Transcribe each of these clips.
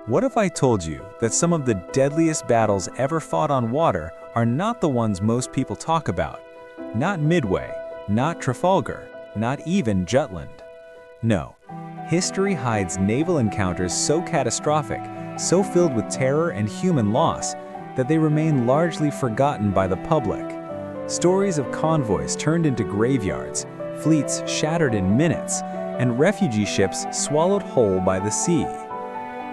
What if I told you that some of the deadliest battles ever fought on water are not the ones most people talk about? Not Midway, not Trafalgar, not even Jutland. No, history hides naval encounters so catastrophic, so filled with terror and human loss, that they remain largely forgotten by the public. Stories of convoys turned into graveyards, fleets shattered in minutes, and refugee ships swallowed whole by the sea.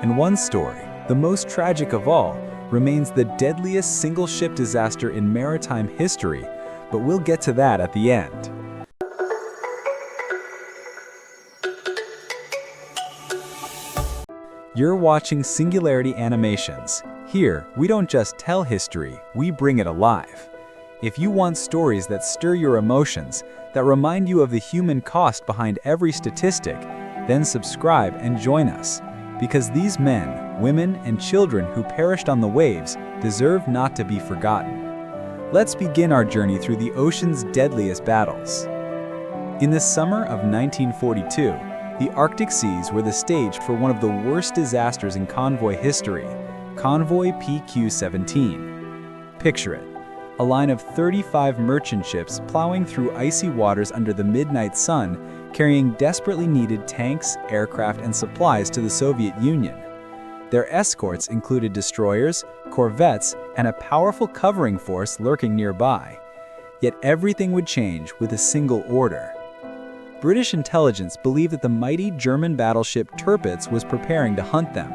And one story, the most tragic of all, remains the deadliest single-ship disaster in maritime history, but we'll get to that at the end. You're watching Singularity Animations. Here, we don't just tell history, we bring it alive. If you want stories that stir your emotions, that remind you of the human cost behind every statistic, then subscribe and join us. Because these men, women, and children who perished on the waves deserve not to be forgotten. Let's begin our journey through the ocean's deadliest battles. In the summer of 1942, the Arctic seas were the stage for one of the worst disasters in convoy history, Convoy PQ-17. Picture it, a line of 35 merchant ships plowing through icy waters under the midnight sun, carrying desperately needed tanks, aircraft, and supplies to the Soviet Union. Their escorts included destroyers, corvettes, and a powerful covering force lurking nearby. Yet everything would change with a single order. British intelligence believed that the mighty German battleship Tirpitz was preparing to hunt them.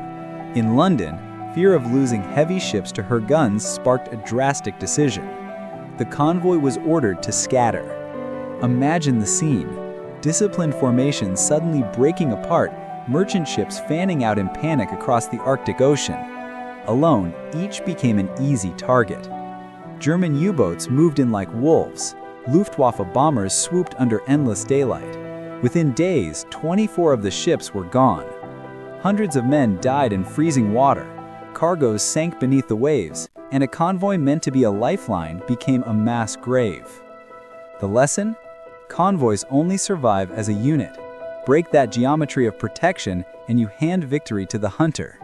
In London, fear of losing heavy ships to her guns sparked a drastic decision. The convoy was ordered to scatter. Imagine the scene. Disciplined formations suddenly breaking apart, merchant ships fanning out in panic across the Arctic Ocean. Alone, each became an easy target. German U-boats moved in like wolves. Luftwaffe bombers swooped under endless daylight. Within days, 24 of the ships were gone. Hundreds of men died in freezing water. Cargoes sank beneath the waves, and a convoy meant to be a lifeline became a mass grave. The lesson? Convoys only survive as a unit. Break that geometry of protection and you hand victory to the hunter.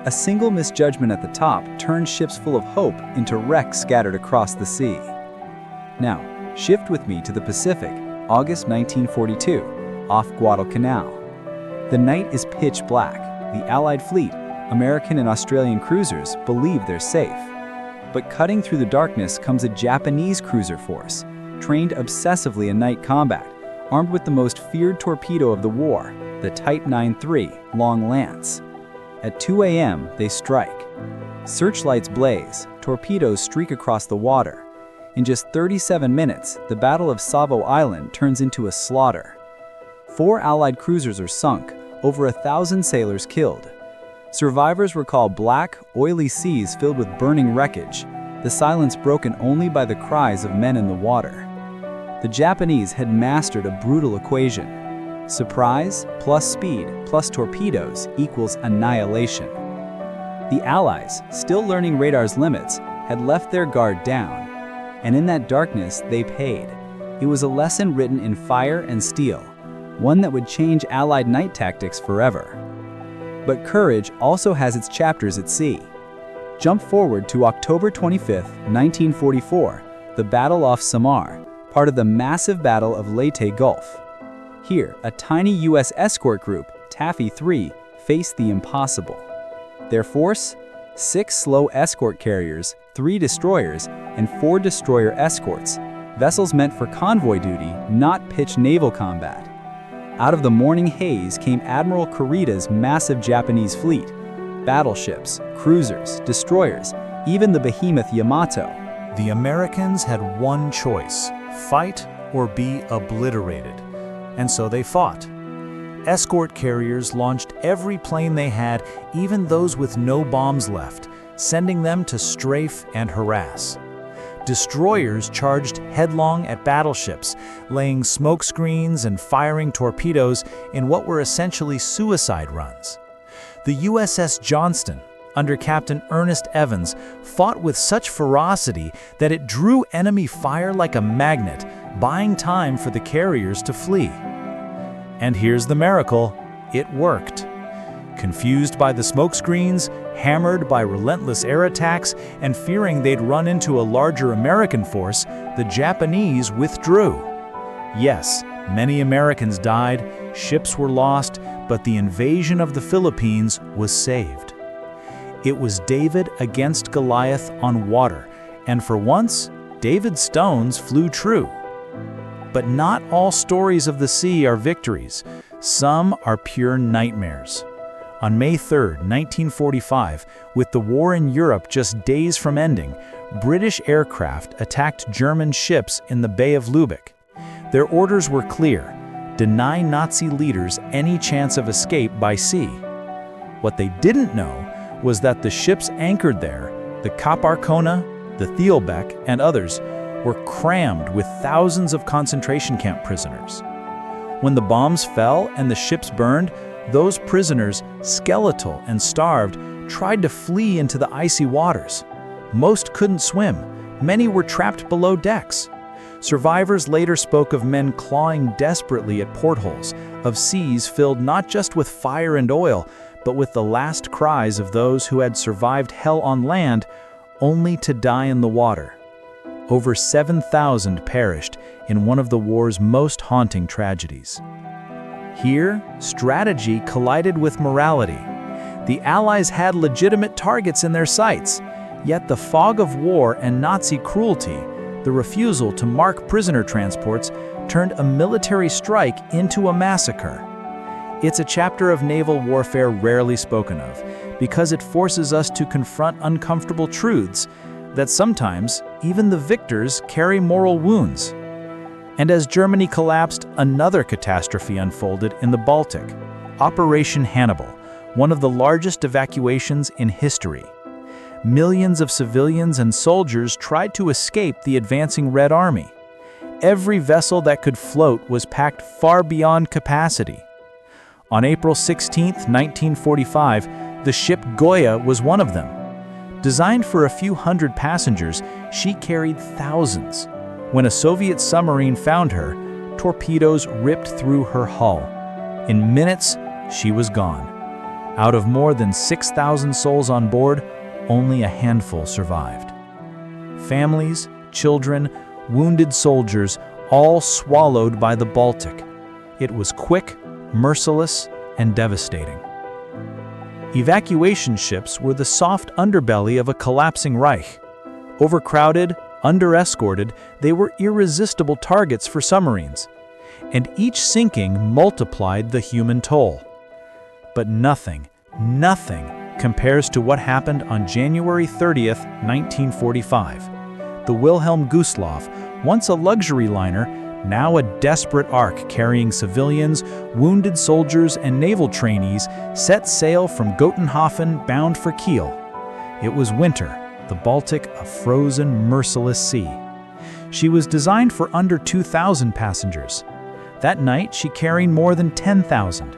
A single misjudgment at the top turned ships full of hope into wrecks scattered across the sea. Now, shift with me to the Pacific, August 1942, off Guadalcanal. The night is pitch black. The Allied fleet, American and Australian cruisers, believe they're safe. But cutting through the darkness comes a Japanese cruiser force, trained obsessively in night combat, armed with the most feared torpedo of the war, the Type 93 Long Lance. At 2 a.m., they strike. Searchlights blaze, torpedoes streak across the water. In just 37 minutes, the Battle of Savo Island turns into a slaughter. 4 Allied cruisers are sunk, over 1,000 sailors killed. Survivors recall black, oily seas filled with burning wreckage, the silence broken only by the cries of men in the water. The Japanese had mastered a brutal equation. Surprise plus speed plus torpedoes equals annihilation. The Allies, still learning radar's limits, had left their guard down. And in that darkness, they paid. It was a lesson written in fire and steel, one that would change Allied night tactics forever. But courage also has its chapters at sea. Jump forward to October 25, 1944, the Battle off Samar, part of the massive Battle of Leyte Gulf. Here, a tiny U.S. escort group, Taffy 3, faced the impossible. Their force? 6 slow escort carriers, 3 destroyers, and 4 destroyer escorts, vessels meant for convoy duty, not pitched naval combat. Out of the morning haze came Admiral Kurita's massive Japanese fleet, battleships, cruisers, destroyers, even the behemoth Yamato. The Americans had one choice: fight or be obliterated. And so they fought. Escort carriers launched every plane they had, even those with no bombs left, sending them to strafe and harass. Destroyers charged headlong at battleships, laying smoke screens and firing torpedoes in what were essentially suicide runs. The USS Johnston, under Captain Ernest Evans, fought with such ferocity that it drew enemy fire like a magnet, buying time for the carriers to flee. And here's the miracle: it worked. Confused by the smokescreens, hammered by relentless air attacks, and fearing they'd run into a larger American force, the Japanese withdrew. Yes, many Americans died, ships were lost, but the invasion of the Philippines was saved. It was David against Goliath on water, and for once, David's stones flew true. But not all stories of the sea are victories. Some are pure nightmares. On May 3, 1945, with the war in Europe just days from ending, British aircraft attacked German ships in the Bay of Lübeck. Their orders were clear: deny Nazi leaders any chance of escape by sea. What they didn't know was that the ships anchored there, the Cap Arcona, the Thielbeck, and others, were crammed with thousands of concentration camp prisoners. When the bombs fell and the ships burned, those prisoners, skeletal and starved, tried to flee into the icy waters. Most couldn't swim. Many were trapped below decks. Survivors later spoke of men clawing desperately at portholes, of seas filled not just with fire and oil, but with the last cries of those who had survived hell on land, only to die in the water. Over 7,000 perished in one of the war's most haunting tragedies. Here, strategy collided with morality. The Allies had legitimate targets in their sights, yet the fog of war and Nazi cruelty, the refusal to mark prisoner transports, turned a military strike into a massacre. It's a chapter of naval warfare rarely spoken of, because it forces us to confront uncomfortable truths that sometimes even the victors carry moral wounds. And as Germany collapsed, another catastrophe unfolded in the Baltic, Operation Hannibal, one of the largest evacuations in history. Millions of civilians and soldiers tried to escape the advancing Red Army. Every vessel that could float was packed far beyond capacity. On April 16, 1945, the ship Goya was one of them. Designed for a few hundred passengers, she carried thousands. When a Soviet submarine found her, torpedoes ripped through her hull. In minutes, she was gone. Out of more than 6,000 souls on board, only a handful survived. Families, children, wounded soldiers, all swallowed by the Baltic. It was quick, merciless, and devastating. Evacuation ships were the soft underbelly of a collapsing Reich. Overcrowded, under-escorted, they were irresistible targets for submarines, and each sinking multiplied the human toll. But nothing compares to what happened on January 30th, 1945. The Wilhelm Gustloff, once a luxury liner, now a desperate ark carrying civilians, wounded soldiers, and naval trainees, set sail from Gotenhafen bound for Kiel. It was winter, the Baltic a frozen, merciless sea. She was designed for under 2,000 passengers. That night, she carried more than 10,000.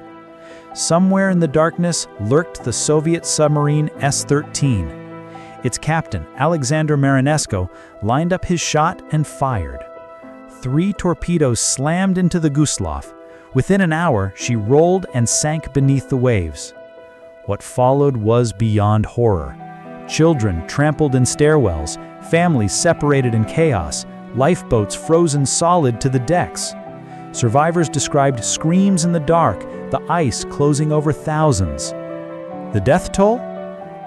Somewhere in the darkness lurked the Soviet submarine S-13. Its captain, Alexander Marinesko, lined up his shot and fired. 3 torpedoes slammed into the Gustloff. Within an hour, she rolled and sank beneath the waves. What followed was beyond horror. Children trampled in stairwells, families separated in chaos, lifeboats frozen solid to the decks. Survivors described screams in the dark, the ice closing over thousands. The death toll?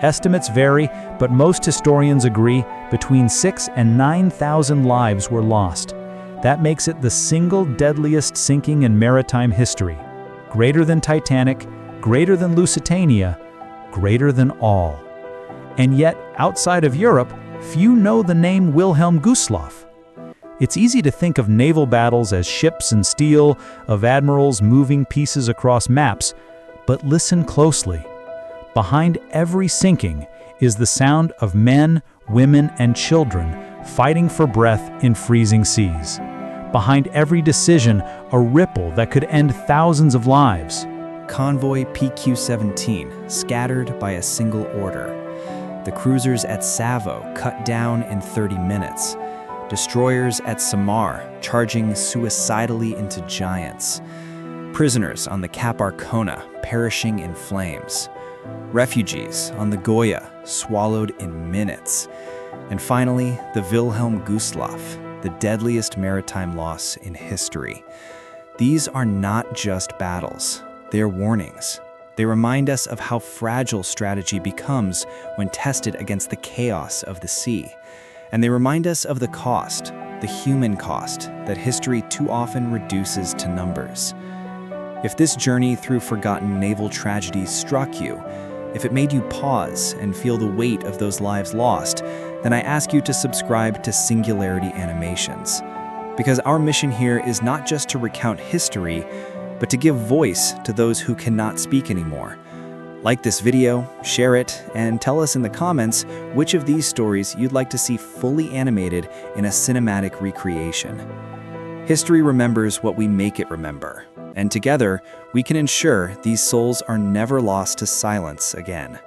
Estimates vary, but most historians agree between 6,000 and 9,000 lives were lost. That makes it the single deadliest sinking in maritime history. Greater than Titanic, greater than Lusitania, greater than all. And yet, outside of Europe, few know the name Wilhelm Gustloff. It's easy to think of naval battles as ships and steel, of admirals moving pieces across maps, but listen closely. Behind every sinking is the sound of men, women, and children fighting for breath in freezing seas. Behind every decision, a ripple that could end thousands of lives. Convoy PQ-17, scattered by a single order. The cruisers at Savo cut down in 30 minutes. Destroyers at Samar charging suicidally into giants. prisoners on the Cap Arcona perishing in flames, refugees on the Goya swallowed in minutes, and finally, the Wilhelm Gustloff, the deadliest maritime loss in history. These are not just battles, they are warnings. They remind us of how fragile strategy becomes when tested against the chaos of the sea. And they remind us of the cost, the human cost, that history too often reduces to numbers. If this journey through forgotten naval tragedies struck you, if it made you pause and feel the weight of those lives lost, then I ask you to subscribe to Singularity Animations. Because our mission here is not just to recount history, but to give voice to those who cannot speak anymore. Like this video, share it, and tell us in the comments which of these stories you'd like to see fully animated in a cinematic recreation. History remembers what we make it remember, and together we can ensure these souls are never lost to silence again.